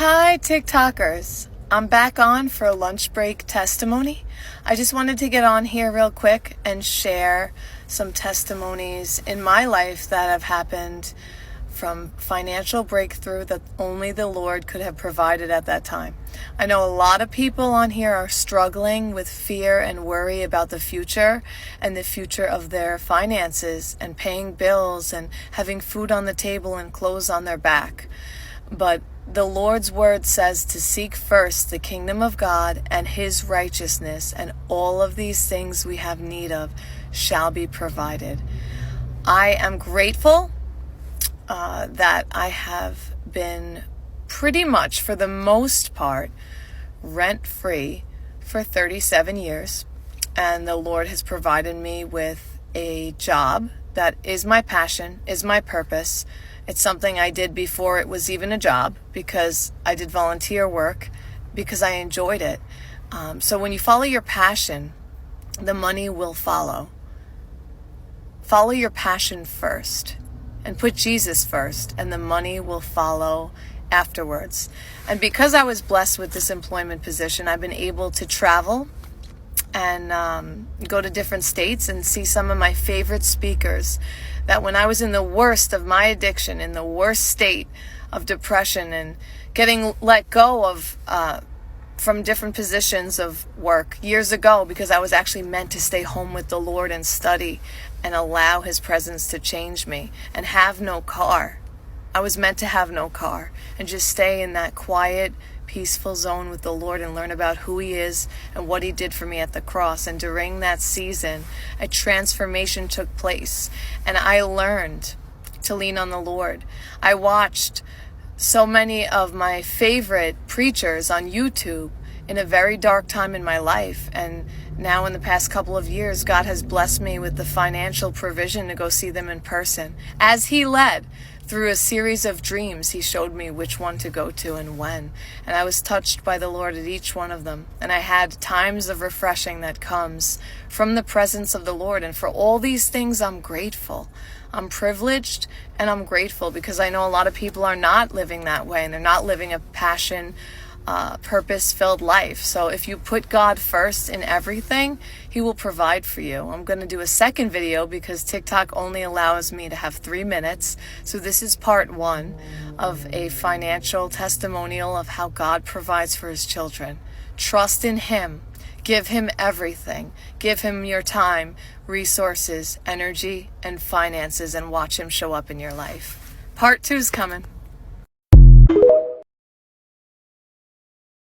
Hi, TikTokers. I'm back on for a lunch break testimony. I just wanted to get on here real quick and share some testimonies in my life that have happened from financial breakthrough that only the Lord could have provided at that time. I know a lot of people on here are struggling with fear and worry about the future and the future of their finances and paying bills and having food on the table and clothes on their back. But the Lord's word says to seek first the kingdom of God and his righteousness, and all of these things we have need of shall be provided. I am grateful that I have been pretty much, for the most part, rent-free for 37 years. And the Lord has provided me with a job that is my passion, is my purpose. It's something I did before it was even a job, because I did volunteer work, because I enjoyed it. So when you follow your passion, the money will follow. Follow your passion first and put Jesus first, and the money will follow afterwards. And because I was blessed with this employment position, I've been able to travel and go to different states and see some of my favorite speakers that when I was in the worst of my addiction, in the worst state of depression and getting let go of from different positions of work years ago, because I was actually meant to stay home with the Lord and study and allow his presence to change me and have no car. I was meant to have no car and just stay in that quiet, peaceful zone with the Lord and learn about who he is and what he did for me at the cross. And during that season, a transformation took place, and I learned to lean on the Lord. I watched so many of my favorite preachers on YouTube in a very dark time in my life, and now in the past couple of years, God has blessed me with the financial provision to go see them in person. As he led through a series of dreams, he showed me which one to go to and when. And I was touched by the Lord at each one of them. And I had times of refreshing that comes from the presence of the Lord. And for all these things, I'm grateful. I'm privileged and I'm grateful, because I know a lot of people are not living that way, and they're not living a passion, purpose-filled life. So if you put God first in everything, he will provide for you. I'm going to do a second video because TikTok only allows me to have 3 minutes. So this is part 1 of a financial testimonial of how God provides for his children. Trust in him. Give him everything. Give him your time, resources, energy, and finances, and watch him show up in your life. Part 2 is coming.